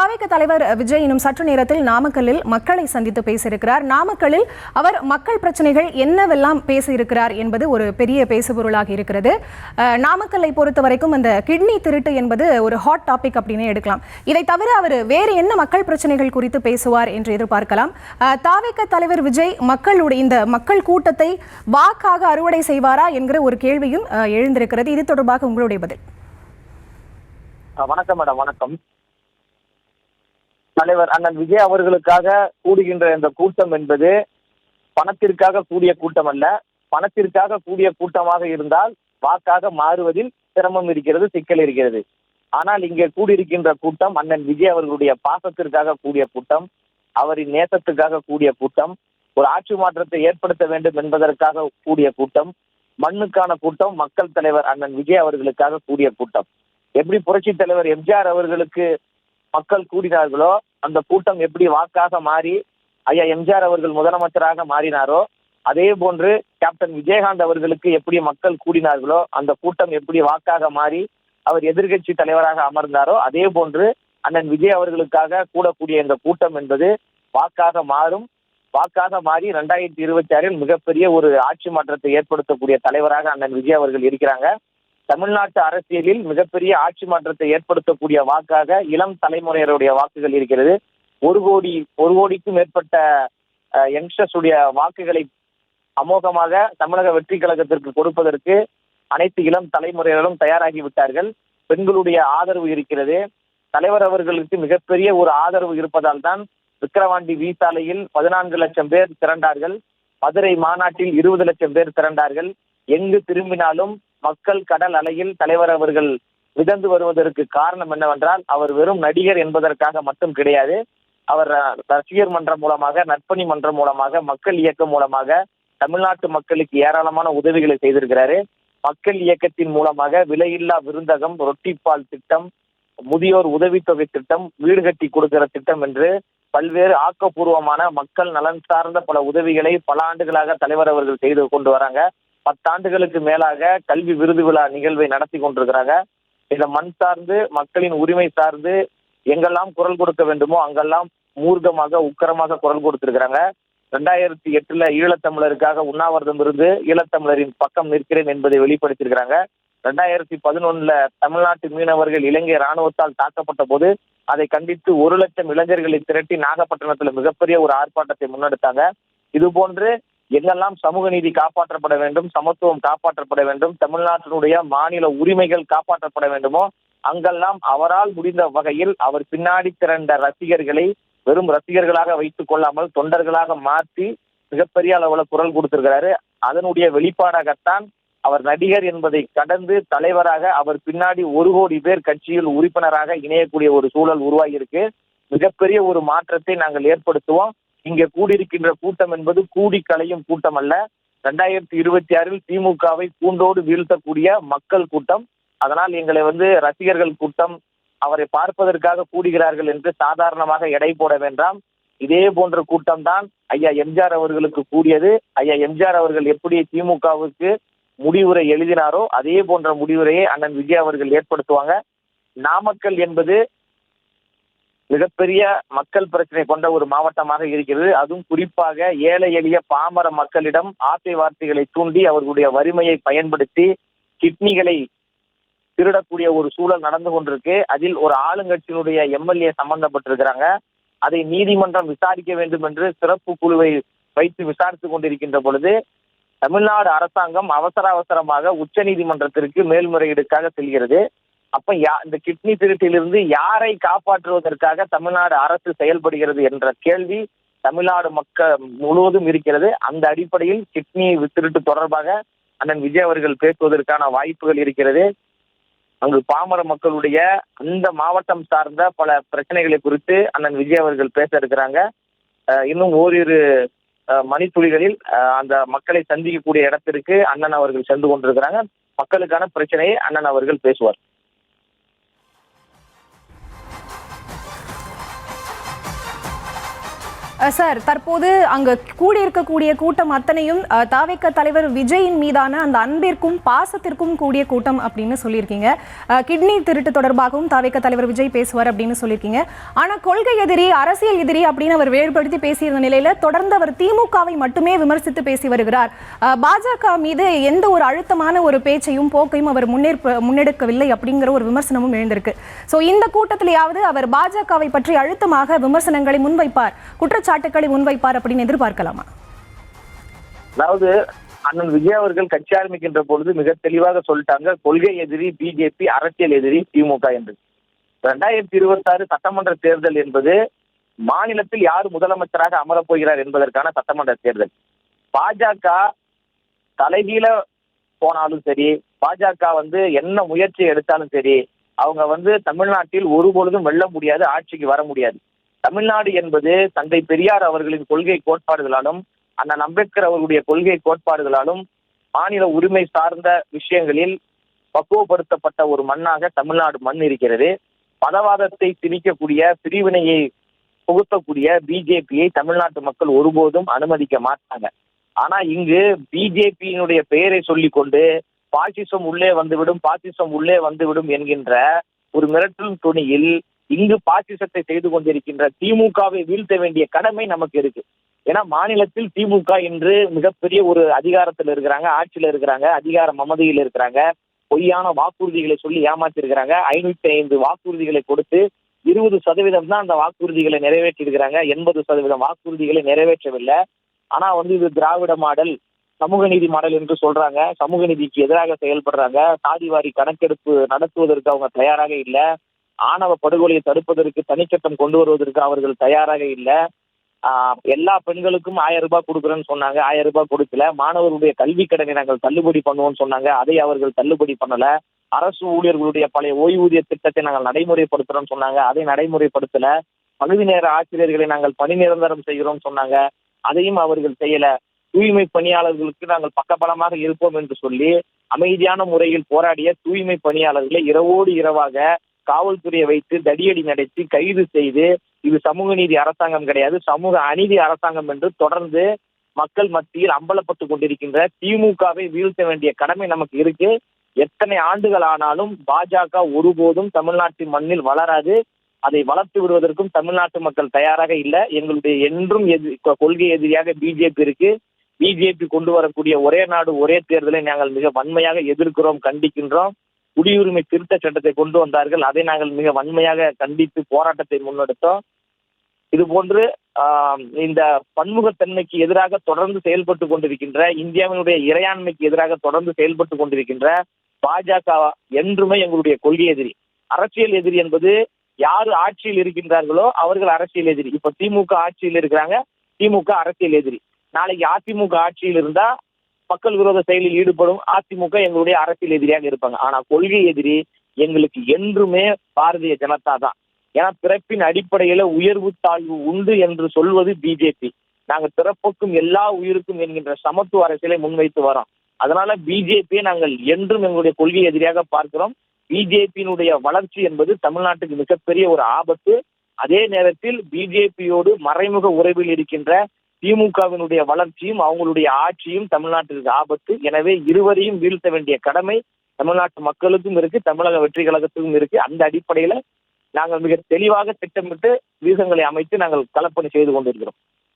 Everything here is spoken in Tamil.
தாவேக தலைவர் விஜய் இன்னும் சற்று நேரத்தில் நாமக்கல்லில் மக்களை சந்தித்து பேசியிருக்கிறார். நாமக்கல்லில் அவர் மக்கள் பிரச்சனைகள் என்னவெல்லாம் பேசியிருக்கிறார் என்பது ஒரு பெரிய பேசுபொருளாக இருக்கிறது. நாமக்கல்லை பொறுத்த வரைக்கும் அந்த கிட்னி திருட்டு என்பது ஒரு ஹாட் டாபிக் அப்படின்னு எடுக்கலாம். இதை தவிர அவர் வேறு என்ன மக்கள் பிரச்சனைகள் குறித்து பேசுவார் என்று எதிர்பார்க்கலாம். தாவேக தலைவர் விஜய் மக்களுடைய இந்த மக்கள் கூட்டத்தை வாக்காக அறுவடை செய்வாரா என்கிற ஒரு கேள்வியும் எழுந்திருக்கிறது. இது தொடர்பாக உங்களுடைய பதில். வணக்கம் மேடம். வணக்கம். தலைவர் அண்ணன் விஜய் அவர்களுக்காக கூடுகின்ற இந்த கூட்டம் என்பது பணத்திற்காக கூடிய கூட்டம் அல்ல. பணத்திற்காக கூடிய கூட்டமாக இருந்தால் வாக்காக மாறுவதில் சிரமம் இருக்கிறது, சிக்கல் இருக்கிறது. ஆனால் இங்கே கூடியிருக்கின்ற கூட்டம் அண்ணன் விஜய் அவர்களுடைய பாசத்திற்காக கூடிய கூட்டம், அவரின் நேசத்துக்காக கூடிய கூட்டம், ஒரு ஆட்சி மாற்றத்தை ஏற்படுத்த வேண்டும் என்பதற்காக கூடிய கூட்டம், மண்ணுக்கான கூட்டம், மக்கள் தலைவர் அண்ணன் விஜய் அவர்களுக்காக கூடிய கூட்டம். எப்படி புரட்சி தலைவர் எம்ஜிஆர் அவர்களுக்கு மக்கள் கூடினார்களோ அந்த கூட்டம் எப்படி வாக்காக மாறி ஐயா எம்ஜிஆர் அவர்கள் முதலமைச்சராக மாறினாரோ, அதே போன்று கேப்டன் விஜயகாந்த் அவர்களுக்கு எப்படி மக்கள் கூடினார்களோ அந்த கூட்டம் எப்படி வாக்காக மாறி அவர் எதிர்கட்சி தலைவராக அமர்ந்தாரோ, அதே போன்று அண்ணன் விஜய் அவர்களுக்காக கூடக்கூடிய இந்த கூட்டம் என்பது வாக்காக மாறும். வாக்காக மாறி 2026 மிகப்பெரிய ஒரு ஆட்சி மாற்றத்தை ஏற்படுத்தக்கூடிய தலைவராக அண்ணன் விஜய் அவர்கள் இருக்கிறாங்க. தமிழ்நாட்டு அரசியலில் மிகப்பெரிய ஆட்சி மாற்றத்தை ஏற்படுத்தக்கூடிய வாக்காக இளம் தலைமுறையினருடைய வாக்குகள் இருக்கிறது. ஒரு கோடிக்கும் மேற்பட்ட யங்ஸ்டர்ஸ் உடைய வாக்குகளை அமோகமாக தமிழக வெற்றி கழகத்திற்கு கொடுப்பதற்கு அனைத்து இளம் தலைமுறையினரும் தயாராகி விட்டார்கள். பெண்களுடைய ஆதரவு இருக்கிறது. தலைவர் அவர்களுக்கு மிகப்பெரிய ஒரு ஆதரவு இருப்பதால் தான் விக்கிரவாண்டி வி சாலையில் 14 லட்சம் பேர் திரண்டார்கள். மதுரை மாநாட்டில் 20 லட்சம் பேர் திரண்டார்கள். எங்கு திரும்பினாலும் மக்கள் கடல் அலையில் தலைவர் அவர்கள் மிதந்து வருவதற்கு காரணம் என்னவென்றால் அவர் வெறும் நடிகர் என்பதற்காக மட்டும் கிடையாது. அவர் ரசிகர் மன்றம் மூலமாக, நற்பணி மன்றம் மூலமாக, மக்கள் இயக்கம் மூலமாக தமிழ்நாட்டு மக்களுக்கு ஏராளமான உதவிகளை செய்திருக்கிறாரு. மக்கள் இயக்கத்தின் மூலமாக விலையில்லா விருந்தகம், ரொட்டிப்பால் திட்டம், முதியோர் உதவித்தொகை திட்டம், வீடு கட்டி கொடுக்கிற திட்டம் என்று பல்வேறு ஆக்கப்பூர்வமான மக்கள் நலன் சார்ந்த பல உதவிகளை பல ஆண்டுகளாக தலைவர் அவர்கள் செய்து கொண்டு வராங்க. 10 ஆண்டுகளுக்கு மேலாக கல்வி விருது விழா நிகழ்வை நடத்தி கொண்டிருக்கிறாங்க. இந்த மண் சார்ந்து மக்களின் உரிமை சார்ந்து எங்கெல்லாம் குரல் கொடுக்க வேண்டுமோ அங்கெல்லாம் மூர்க்கமாக உக்கரமாக குரல் கொடுத்திருக்கிறாங்க. 2008 ஈழத்தமிழருக்காக உண்ணாவிரதம் இருந்து ஈழத்தமிழரின் பக்கம் நிற்கிறேன் என்பதை வெளிப்படுத்தியிருக்கிறாங்க. 2011 தமிழ்நாட்டு மீனவர்கள் இலங்கை இராணுவத்தால் தாக்கப்பட்ட போது அதை கண்டித்து 1 லட்சம் இளைஞர்களை திரட்டி நாகப்பட்டினத்தில் மிகப்பெரிய ஒரு ஆர்ப்பாட்டத்தை முன்னெடுத்தாங்க. இது போன்று எங்கெல்லாம் சமூக நீதி காப்பாற்றப்பட வேண்டும், சமத்துவம் காப்பாற்றப்பட வேண்டும், தமிழ்நாட்டினுடைய மாநில உரிமைகள் காப்பாற்றப்பட வேண்டுமோ அங்கெல்லாம் அவரால் முடிந்த வகையில் அவர் பின்னாடி திரண்ட ரசிகர்களை வெறும் ரசிகர்களாக வைத்துக் கொள்ளாமல் தொண்டர்களாக மாற்றி மிகப்பெரிய அளவுல குரல் கொடுத்திருக்கிறாரு. அதனுடைய வெளிப்பாடாகத்தான் அவர் நடிகர் என்பதை கடந்து தலைவராக அவர் பின்னாடி 1 கோடி பேர் கட்சியில் உறுப்பினராக இணையக்கூடிய ஒரு சூழல் உருவாகி இருக்கு. மிகப்பெரிய ஒரு மாற்றத்தை நாங்கள் ஏற்படுத்துவோம். இங்கே கூடியிருக்கின்ற கூட்டம் என்பது கூடி கலையும் கூட்டம் அல்ல. 2026 திமுகவை கூண்டோடு வீழ்த்தக்கூடிய மக்கள் கூட்டம். அதனால் எங்களை ரசிகர்கள் கூட்டம், அவரை பார்ப்பதற்காக கூடுகிறார்கள் என்று சாதாரணமாக எடை போட வேண்டாம். இதே போன்ற கூட்டம் தான் ஐயா எம்ஜிஆர் அவர்களுக்கு கூடியது. ஐயா எம்ஜிஆர் அவர்கள் எப்படி திமுகவுக்கு முடிவுரை எழுதினாரோ அதே போன்ற முடிவுரையை அண்ணன் விஜய் அவர்கள் ஏற்படுத்துவாங்க. நாமக்கல் என்பது மிகப்பெரிய மக்கள் பிரச்சனை கொண்ட ஒரு மாவட்டமாக இருக்கிறது. அதுவும் குறிப்பாக ஏழை எளிய பாமர மக்களிடம் ஆசை வார்த்தைகளை தூண்டி அவர்களுடைய வறுமையை பயன்படுத்தி கிட்னிகளை திருடக்கூடிய ஒரு சூழல் நடந்து கொண்டிருக்கு. அதில் ஒரு ஆளுங்கட்சியினுடைய எம்எல்ஏ சம்பந்தப்பட்டிருக்கிறாங்க. அதை நீதிமன்றம் விசாரிக்க வேண்டும் என்று சிறப்பு குழுவை வைத்து விசாரித்துக் கொண்டிருக்கின்ற பொழுது தமிழ்நாடு அரசாங்கம் அவசரமாக உச்ச நீதிமன்றத்திற்கு மேல்முறையீடுக்காக செல்கிறது. அப்ப இந்த கிட்னி திருட்டிலிருந்து யாரை காப்பாற்றுவதற்காக தமிழ்நாடு அரசு செயல்படுகிறது என்ற கேள்வி தமிழ்நாடு மக்கள் முழுவதும் இருக்கிறது. அந்த அடிப்படையில் கிட்னி திருட்டு தொடர்பாக அண்ணன் விஜய் அவர்கள் பேசுவதற்கான வாய்ப்புகள் இருக்கிறது. அங்கு பாமர மக்களுடைய அந்த மாவட்டம் சார்ந்த பல பிரச்சனைகளை குறித்து அண்ணன் விஜய் அவர்கள் பேச இருக்கிறாங்க. இன்னும் ஓரிரு மணித்துளிகளில் அந்த மக்களை சந்திக்கக்கூடிய இடத்திற்கு அண்ணன் அவர்கள் சென்று கொண்டிருக்கிறாங்க. மக்களுக்கான பிரச்சனையை அண்ணன் அவர்கள் பேசுவார். சார், தற்போது அங்கு கூடியிருக்கக்கூடிய கூட்டம் அத்தனையும் தாவேக தலைவர் விஜயின் மீதான அந்த அன்பிற்கும் பாசத்திற்கும் கூடிய கூட்டம் அப்படின்னு சொல்லியிருக்கீங்க. கிட்னி திருட்டு தொடர்பாகவும் தாவேக தலைவர் விஜய் பேசுவார் அப்படின்னு சொல்லியிருக்கீங்க. ஆனால் கொள்கை எதிரி, அரசியல் எதிரி அப்படின்னு அவர் வேறுபடுத்தி பேசியிருந்த நிலையில தொடர்ந்து அவர் திமுகவை மட்டுமே விமர்சித்து பேசி வருகிறார். பாஜக மீது எந்த ஒரு அழுத்தமான ஒரு பேச்சையும் போக்கையும் அவர் முன்னெடுக்கவில்லை அப்படிங்கிற ஒரு விமர்சனமும் எழுந்திருக்கு. ஸோ இந்த கூட்டத்திலேயாவது அவர் பாஜகவை பற்றி அழுத்தமாக விமர்சனங்களை முன்வைப்பார், குற்றச்சாட்டுக்களை முன்வைப்பார் அப்படின்னு எதிர்பார்க்கலாமா? அதாவது அண்ணன் விஜய் அவர்கள் கட்சி ஆரம்பிக்கின்ற பொழுது மிக தெளிவாக சொல்லிட்டாங்க, கொள்கை எதிரி பிஜேபி, அரசியல் எதிரி திமுக என்று. 2026 சட்டமன்ற தேர்தல் என்பது மாநிலத்தில் யார் முதலமைச்சராக அமரப் போகிறார் என்பதற்கான சட்டமன்ற தேர்தல். பாஜக தலைகீழ போனாலும் சரி, பாஜக என்ன முயற்சி எடுத்தாலும் சரி, அவங்க தமிழ்நாட்டில் ஒருபொழுதும் வெல்ல முடியாது, ஆட்சிக்கு வர முடியாது. தமிழ்நாடு என்பது தந்தை பெரியார் அவர்களின் கொள்கை கோட்பாடுகளாலும் அண்ணன் அம்பேத்கர் அவர்களுடைய கொள்கை கோட்பாடுகளாலும் மாநில உரிமை சார்ந்த விஷயங்களில் பக்குவப்படுத்தப்பட்ட ஒரு மண்ணாக தமிழ்நாடு மண் இருக்கிறது. மதவாதத்தை திணிக்கக்கூடிய, பிரிவினையை புகுத்தக்கூடிய பிஜேபியை தமிழ்நாட்டு மக்கள் ஒருபோதும் அனுமதிக்க மாட்டாங்க. ஆனா இங்கு பிஜேபியினுடைய பெயரை சொல்லிக் கொண்டு பாசிசம் உள்ளே வந்துவிடும், பாசிசம் உள்ளே வந்துவிடும் என்கின்ற ஒரு மிரட்டல் துணியில் இங்கு பாசிசத்தை செய்து கொண்டிருக்கின்ற திமுகவை வீழ்த்த வேண்டிய கடமை நமக்கு இருக்கு. ஏன்னா மாநிலத்தில் திமுக இன்று மிகப்பெரிய ஒரு அதிகாரத்தில் இருக்கிறாங்க, ஆட்சியில் இருக்கிறாங்க, அதிகார மமதையில் இருக்கிறாங்க. பொய்யான வாக்குறுதிகளை சொல்லி ஏமாற்றி இருக்கிறாங்க. 505 வாக்குறுதிகளை கொடுத்து 20% தான் அந்த வாக்குறுதிகளை நிறைவேற்றி இருக்கிறாங்க. 80% வாக்குறுதிகளை நிறைவேற்றவில்லை. ஆனா இது திராவிட மாடல், சமூக நீதி மாடல் என்று சொல்றாங்க. சமூக நீதிக்கு எதிராக செயல்படுறாங்க. சாதிவாரி கணக்கெடுப்பு நடத்துவதற்கு அவங்க தயாராக இல்லை. ஆணவ படுகொலையை தடுப்பதற்கு தனிச்சட்டம் கொண்டு வருவதற்கு அவர்கள் தயாராக இல்லை. எல்லா பெண்களுக்கும் 1000 ரூபாய் கொடுக்குறேன்னு சொன்னாங்க, 1000 ரூபாய் கொடுக்கல. மாணவர்களுடைய கல்வி கடனை நாங்கள் தள்ளுபடி பண்ணுவோம்னு சொன்னாங்க, அதை அவர்கள் தள்ளுபடி பண்ணல. அரசு ஊழியர்களுடைய பழைய ஓய்வூதிய திட்டத்தை நாங்கள் நடைமுறைப்படுத்துறோம்னு சொன்னாங்க, அதை நடைமுறைப்படுத்தல. பகுதி நேர ஆசிரியர்களை நாங்கள் பணி நிரந்தரம் செய்கிறோம் சொன்னாங்க, அதையும் அவர்கள் செய்யல. தூய்மை பணியாளர்களுக்கு நாங்கள் பக்கபலமாக இருப்போம் என்று சொல்லி அமைதியான முறையில் போராடிய தூய்மை பணியாளர்களை இரவோடு இரவாக காவல்துறையை வைத்து தடியடி நடத்தி கைது செய்து, இது சமூக நீதி அரசாங்கம் கிடையாது, சமூக அநீதி அரசாங்கம் என்று தொடர்ந்து மக்கள் மத்தியில் அம்பலப்பட்டு கொண்டிருக்கின்ற திமுகவை வீழ்த்த வேண்டிய கடமை நமக்கு இருக்கு. எத்தனை ஆண்டுகள் ஆனாலும் பாஜக ஒருபோதும் தமிழ்நாட்டின் மண்ணில் வளராது. அதை வளர்த்து விடுவதற்கும் தமிழ்நாட்டு மக்கள் தயாராக இல்லை. எங்களுடைய என்றும் கொள்கை எதிரியாக பிஜேபி இருக்கு. பிஜேபி கொண்டு வரக்கூடிய ஒரே நாடு ஒரே தேர்தலை நாங்கள் மிக வன்மையாக எதிர்க்கிறோம், கண்டிக்கின்றோம். குடியுரிமை திருத்த சட்டத்தை கொண்டு வந்தார்கள், அதை நாங்கள் மிக வன்மையாக கண்டித்து போராட்டத்தை முன்னெடுத்தோம். இது போன்று இந்த பன்முகத்தன்மைக்கு எதிராக தொடர்ந்து செயல்பட்டு கொண்டிருக்கின்ற, இந்தியாவினுடைய இறையாண்மைக்கு எதிராக தொடர்ந்து செயல்பட்டு கொண்டிருக்கின்ற பாஜக என்றுமே எங்களுடைய கொள்கை எதிரி. அரசியல் எதிரி என்பது யாரு ஆட்சியில் இருக்கின்றார்களோ அவர்கள் அரசியல் எதிரி. இப்ப திமுக ஆட்சியில் இருக்கிறாங்க, திமுக அரசியல் எதிரி. நாளைக்கு அதிமுக ஆட்சியில் இருந்தா மக்கள் விரோத செயலில் ஈடுபடும் அதிமுக எங்களுடைய அரசியல் எதிரியாக இருப்பாங்க. ஆனா கொள்கை எதிரி எங்களுக்கு என்றுமே பாரதிய ஜனதா தான். ஏன்னா பிறப்பின் அடிப்படையில உயர்வு தாழ்வு உண்டு என்று சொல்வது பிஜேபி. நாங்க பிறப்புக்கும் எல்லா உயிருக்கும் என்கின்ற சமத்துவ அரசியலை முன்வைத்து வரோம். அதனால பிஜேபியை நாங்கள் என்றும் எங்களுடைய கொள்கை எதிரியாக பார்க்கிறோம். பிஜேபியினுடைய வளர்ச்சி என்பது தமிழ்நாட்டுக்கு மிகப்பெரிய ஒரு ஆபத்து. அதே நேரத்தில் பிஜேபியோடு மறைமுக உறவில் இருக்கின்ற திமுகவினுடைய வளர்ச்சியும் அவங்களுடைய ஆட்சியும் தமிழ்நாட்டிற்கு ஆபத்து. எனவே இருவரையும் வீழ்த்த வேண்டிய கடமை தமிழ்நாட்டு மக்களுக்கும் இருக்கு, தமிழக வெற்றி கழகத்துக்கும் இருக்கு. அந்த அடிப்படையில நாங்கள் மிக தெளிவாக திட்டமிட்டு வியூகங்களை அமைத்து நாங்கள் களப்பணி செய்து கொண்டிருக்கிறோம்.